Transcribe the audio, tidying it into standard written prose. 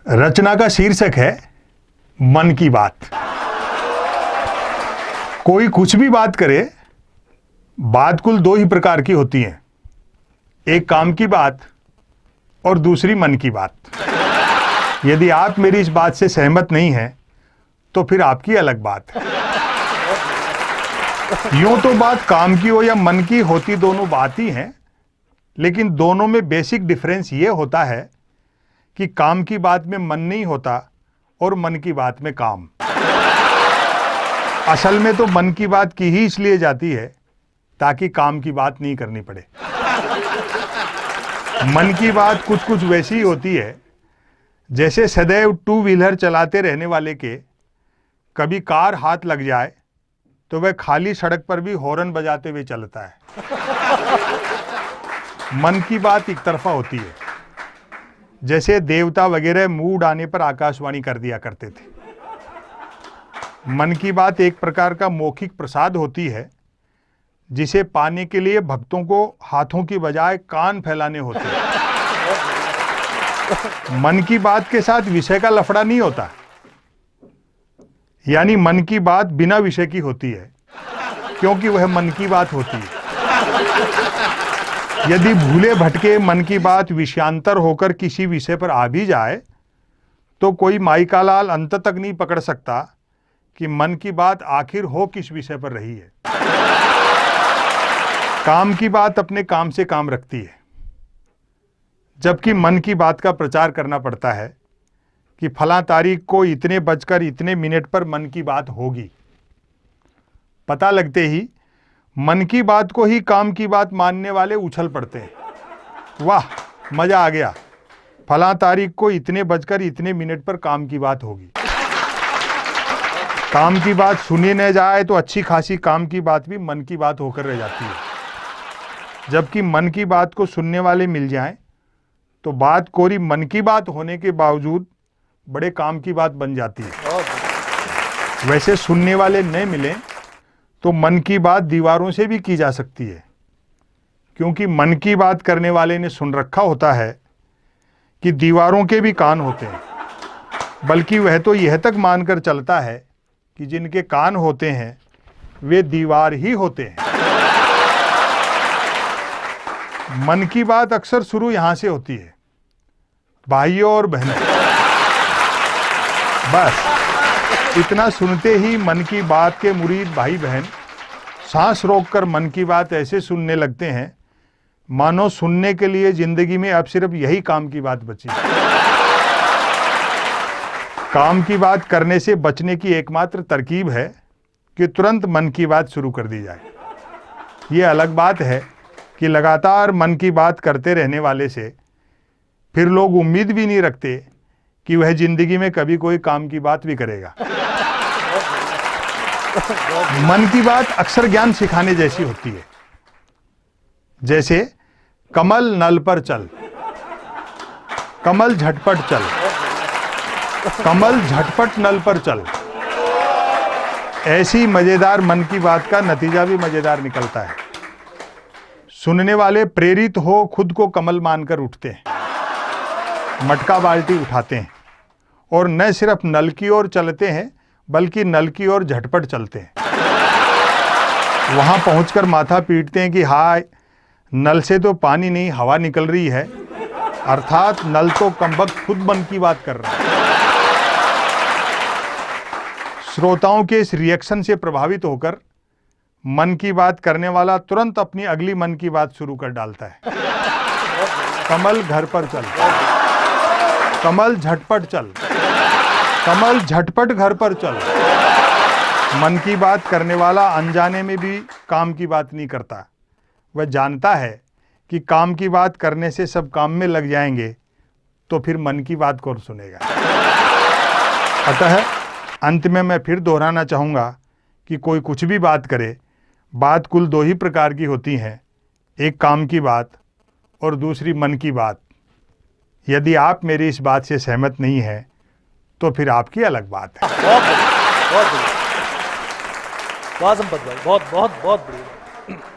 रचना का शीर्षक है मन की बात। कोई कुछ भी बात करे, बात कुल दो ही प्रकार की होती हैं, एक काम की बात और दूसरी मन की बात। यदि आप मेरी इस बात से सहमत नहीं हैं तो फिर आपकी अलग बात है। यूं तो बात काम की हो या मन की, होती दोनों बात ही हैं, लेकिन दोनों में बेसिक डिफरेंस ये होता है कि काम की बात में मन नहीं होता और मन की बात में काम। असल में तो मन की बात की ही इसलिए जाती है ताकि काम की बात नहीं करनी पड़े। मन की बात कुछ कुछ वैसी ही होती है जैसे सदैव टू व्हीलर चलाते रहने वाले के कभी कार हाथ लग जाए तो वह खाली सड़क पर भी हॉर्न बजाते हुए चलता है। मन की बात एक तरफा होती है, जैसे देवता वगैरह मूड आने पर आकाशवाणी कर दिया करते थे। मन की बात एक प्रकार का मौखिक प्रसाद होती है जिसे पाने के लिए भक्तों को हाथों की बजाय कान फैलाने होते हैं। मन की बात के साथ विषय का लफड़ा नहीं होता, यानी मन की बात बिना विषय की होती है क्योंकि वह मन की बात होती है। यदि भूले भटके मन की बात विषयांतर होकर किसी विषय पर आ भी जाए तो कोई माई का लाल अंत तक नहीं पकड़ सकता कि मन की बात आखिर हो किस विषय पर रही है। काम की बात अपने काम से काम रखती है, जबकि मन की बात का प्रचार करना पड़ता है कि फला तारीख को इतने बजकर इतने मिनट पर मन की बात होगी। पता लगते ही मन की बात को ही काम की बात मानने वाले उछल पड़ते हैं। वाह, मजा आ गया, फला तारीख को इतने बजकर इतने मिनट पर काम की बात होगी। काम की बात सुनी न जाए तो अच्छी खासी काम की बात भी मन की बात होकर रह जाती है, जबकि मन की बात को सुनने वाले मिल जाएं तो बात कोरी मन की बात होने के बावजूद बड़े काम की बात बन जाती है। वैसे सुनने वाले न मिलें तो मन की बात दीवारों से भी की जा सकती है, क्योंकि मन की बात करने वाले ने सुन रखा होता है कि दीवारों के भी कान होते हैं, बल्कि वह तो यह तक मानकर चलता है कि जिनके कान होते हैं वे दीवार ही होते हैं। मन की बात अक्सर शुरू यहां से होती है, भाइयों और बहनों। बस इतना सुनते ही मन की बात के मुरीद भाई बहन सांस रोककर मन की बात ऐसे सुनने लगते हैं मानो सुनने के लिए जिंदगी में अब सिर्फ यही काम की बात बची। काम की बात करने से बचने की एकमात्र तरकीब है कि तुरंत मन की बात शुरू कर दी जाए। ये अलग बात है कि लगातार मन की बात करते रहने वाले से फिर लोग उम्मीद भी नहीं रखते कि वह जिंदगी में कभी कोई काम की बात भी करेगा। मन की बात अक्सर ज्ञान सिखाने जैसी होती है, जैसे कमल नल पर चल, कमल झटपट चल, कमल झटपट नल पर चल। ऐसी मजेदार मन की बात का नतीजा भी मजेदार निकलता है। सुनने वाले प्रेरित हो खुद को कमल मानकर उठते हैं, मटका बाल्टी उठाते हैं और न सिर्फ नल की ओर चलते हैं बल्कि नल की ओर झटपट चलते हैं। वहां पहुंचकर माथा पीटते हैं कि हाय, नल से तो पानी नहीं हवा निकल रही है, अर्थात नल तो कमबख्त खुद मन की बात कर रहा है। श्रोताओं के इस रिएक्शन से प्रभावित होकर मन की बात करने वाला तुरंत अपनी अगली मन की बात शुरू कर डालता है। कमल घर पर चल, कमल झटपट चल, कमल झटपट घर पर चल। मन की बात करने वाला अनजाने में भी काम की बात नहीं करता। वह जानता है कि काम की बात करने से सब काम में लग जाएंगे तो फिर मन की बात कौन सुनेगा। अतः अंत में मैं फिर दोहराना चाहूँगा कि कोई कुछ भी बात करे, बात कुल दो ही प्रकार की होती हैं, एक काम की बात और दूसरी मन की बात। यदि आप मेरी इस बात से सहमत नहीं हैं तो फिर आपकी अलग बात है। बहुत बढ़िया, बहुत बढ़िया, बहुत बढ़िया, बहुत बहुत बहुत बढ़िया।